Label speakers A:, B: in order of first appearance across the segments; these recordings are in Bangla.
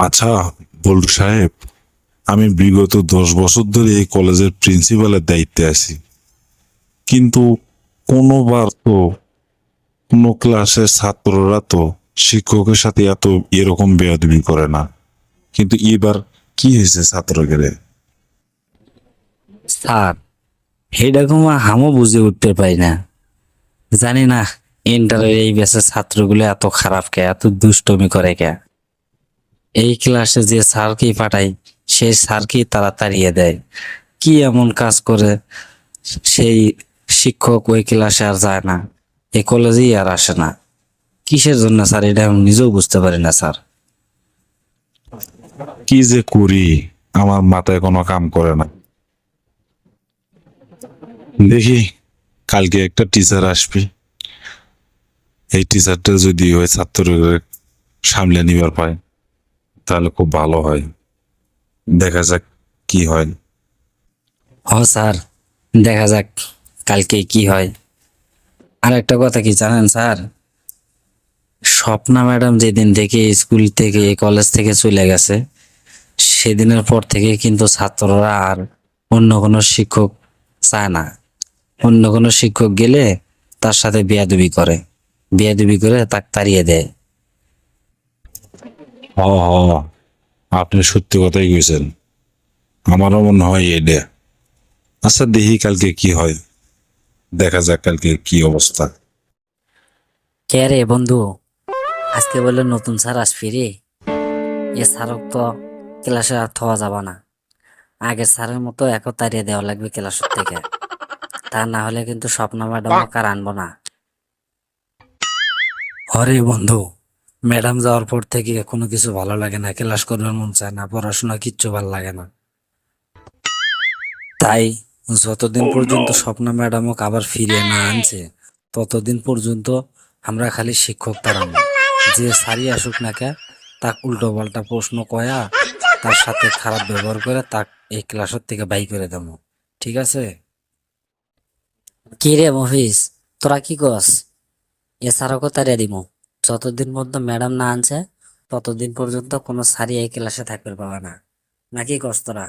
A: আচ্ছা, বল্টু সাহেব, আমি বিগত 10 বছর ধরে এই কলেজের প্রিন্সিপালের দায়িত্বে আছি, কিন্তু কোনোবার তো কোনো ক্লাসের ছাত্ররা তো শিক্ষকের সাথে এত এরকম বেয়াদবি করে না। কিন্তু এবার কি হয়েছে ছাত্রকে?
B: স্যার, এরকম হামও বুঝে উঠতে পারি না। জানি না ইন্টারের এই ব্যাচের ছাত্রগুলো এত খারাপ কে, এত দুষ্টমি করে কে। এই ক্লাসে যে স্যারকেই পাঠাই, সেই স্যারকেই তারা তাড়িয়ে দেয়। কি এমন কাজ করে সেই শিক্ষক ওই ক্লাসে আর যায় না, এই কলেজেই আর আসে না। কিসের জন্য স্যার, এটা আমি নিজেও বুঝতে পারি না স্যার।
A: কি যে করি, আমার মাথায় কোনো কাম করে না। দেখি, কালকে একটা টিচার আসবে, এই টিচারটা যদি ওই ছাত্রদের সামলে নিবার পায় তাহলে খুব ভালো হয়। দেখা যাক কি হয়।
B: স্যার, দেখা যাক কালকে কি হয়। আর একটা কথা কি জানেন স্যার, স্বপ্না ম্যাডাম যেদিন থেকে স্কুল থেকে কলেজ থেকে চলে গেছে, সেদিনের পর থেকে কিন্তু ছাত্ররা আর অন্য কোনো শিক্ষক চায় না। অন্য কোনো শিক্ষক গেলে তার সাথে বেয়াদবি করে, বেয়াদবি করে তাকে তাড়িয়ে দেয়।
A: হ হ, আপনি সত্যি কথাই কইছেন, আমারও মনে হয় এটা। আচ্ছা, দেখি কালকে কি হয়, দেখা যাক কালকে কি অবস্থা।
B: কে রে বন্ধু, আজকে বললে নতুন স্যার আসবি রে? এ স্যারক তো ক্লাসে আর থওয়া যাবে না। আগের স্যারের মতো একও তাড়িয়ে দেওয়া লাগবে ক্লাসের থেকে। তা না হলে কিন্তু স্বপ্না ম্যাডাম আর আনবো না। হরে বন্ধু, ম্যাডাম যাওয়ার পর থেকে কোনো কিছু ভালো লাগে না, ক্লাস করবার মন চায় না, পড়াশোনা কিচ্ছু ভালো লাগে না। তাই যতদিন পর্যন্ত স্বপ্না ম্যাডামক আবার ফিরিয়ে না আনছে, ততদিন পর্যন্ত আমরা খালি শিক্ষক তাড়াবো। যে সারি আসুক না কে, তাক উল্টো পাল্টা প্রশ্ন কয়া, তার সাথে খারাপ ব্যবহার করে তাক এই ক্লাসের থেকে বাই করে দেবো। ঠিক আছে? কি রে মফিস, তোরা কি কস? এ স্যারকে তাড়িয়ে দিব। যতদিন পর্যন্ত ম্যাডাম না আনছে, ততদিন পর্যন্ত কোনো সারি এই ক্লাসে থাকতে পারবে না। নাকি কস তোরা?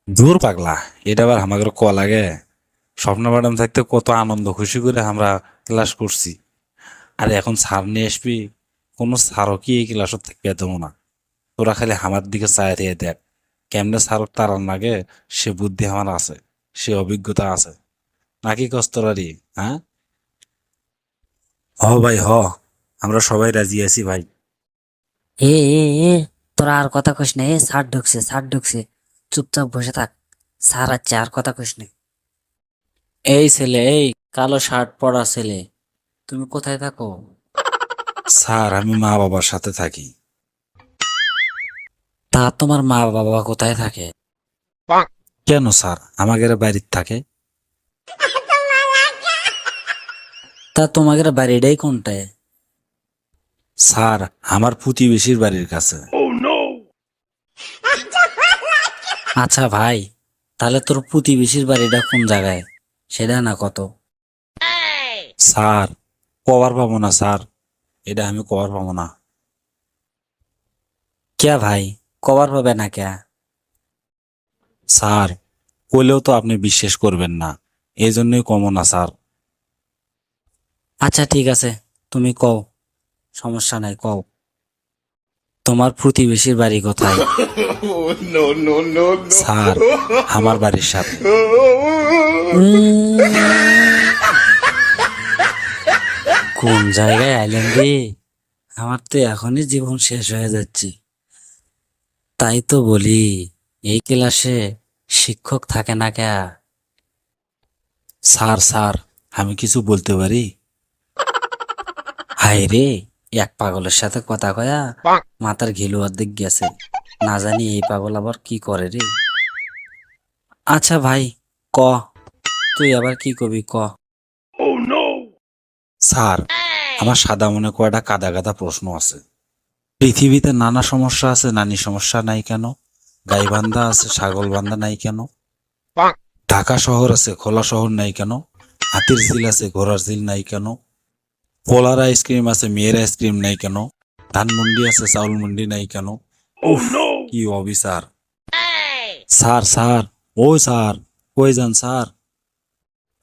A: দূর পাগলা, এটা আবার আমাদের ক লাগে? স্বপ্ন ম্যাডাম থাকতে কত আনন্দ খুশি করে আমরা ক্লাস করছি, আর এখন স্যার নিয়ে আসবি, কোনো স্যারও কি এই ক্লাসত থাকবে দেবো না। তোরা খালি আমার দিকে চায় থেকে দেখ, কেমনে স্যারক তারার লাগে, সে বুদ্ধি আমার আছে, সে অভিজ্ঞতা আছে। নাকি কস্তরারি? হ্যাঁ, হ ভাই হ, আমরা সবাই রাজি আছি ভাই।
B: এ এ এ তোরা আর কথা কইস না। স্যার ঢুকছে, স্যার ঢুকছে। চুপচাপ বসে থাক। স্যার আছে, আর কথা কইস না। এই ছেলে, এই কালো শার্ট পরা ছেলে, তুমি কোথায় থাকো?
A: স্যার, আমি মা বাবার সাথে থাকি।
B: তা তোমার মা বাবা কোথায় থাকে?
A: কেন স্যার, আমাদের বাড়ির থাকে।
B: তা তোমাদের বাড়িটাই কোনটায়?
A: স্যার, আমার প্রতিবেশীর বাড়ির কাছে।
B: আচ্ছা ভাই, তাহলে তোর প্রতিবেশীর বাড়িটা কোন জায়গায়, সেটা না কত?
A: স্যার, কভার পাবো না স্যার, এটা আমি কভার পাবো না।
B: কে ভাই, কবার পাবে না কে?
A: স্যার, কইলেও তো আপনি বিশ্বাস করবেন না, এই জন্যই কমো না স্যার।
B: আচ্ছা ঠিক আছে, তুমি কও, সমস্যা নাই, কও তোমার প্রতিবেশীর বাড়ি কোথায়?
A: স্যার, আমার বাড়ির সাথে।
B: কোন জায়গায় আইলেন রে? আমার তো এখনই জীবন শেষ হয়ে যাচ্ছে। তাই তো বলি, এই ক্লাসে শিক্ষক থাকে না কে?
A: স্যার স্যার, আমি কিছু বলতে পারি?
B: হায় রে, এক পাগলের সাথে কথা কয়া মাথার ঘিলু অর্ধেক গেছে। না জানি এই পাগল আবার কি করে রে। আচ্ছা ভাই, ক, তুই আবার কি কবি, ক।
A: স্যার, আমার সাদা মনে কয়টা কাদা কাদা প্রশ্ন আছে। পৃথিবীতে নানা সমস্যা আছে, নানি সমস্যা নাই কেন? গাইবান্ধা আছে, ছাগল বান্ধা নাই কেন? ঢাকা শহর আছে, খোলা শহর নাই কেন? হাতির ঝিল আছে, ঘোড়ার ঝিল নাই কেন? পোলার আইসক্রিম আছে, মেয়ের আইসক্রিম নাই কেন? ধান মন্ডি আছে, চাউল মন্ডি নাই কেন? উফ, কি অফিসার! স্যার স্যার, ও স্যার, কই যান স্যার?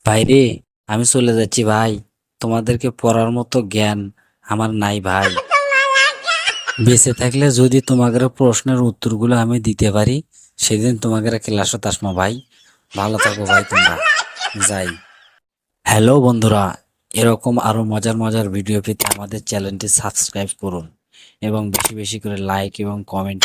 B: ভাই রে, আমি চলে যাচ্ছি ভাই। তোমাদেরকে পড়ার মতো জ্ঞান আমার নাই ভাই। বেঁচে থাকলে যদি তোমাদের প্রশ্নের উত্তরগুলো আমি দিতে পারি, সেদিন তোমাদের ক্লাসে আসবো ভাই। ভালো থাকো ভাই তোমরা। যাই। হ্যালো বন্ধুরা, এরকম আরো মজার মজার ভিডিও পেতে আমাদের চ্যানেলটি সাবস্ক্রাইব করুন এবং বেশি বেশি করে লাইক এবং কমেন্ট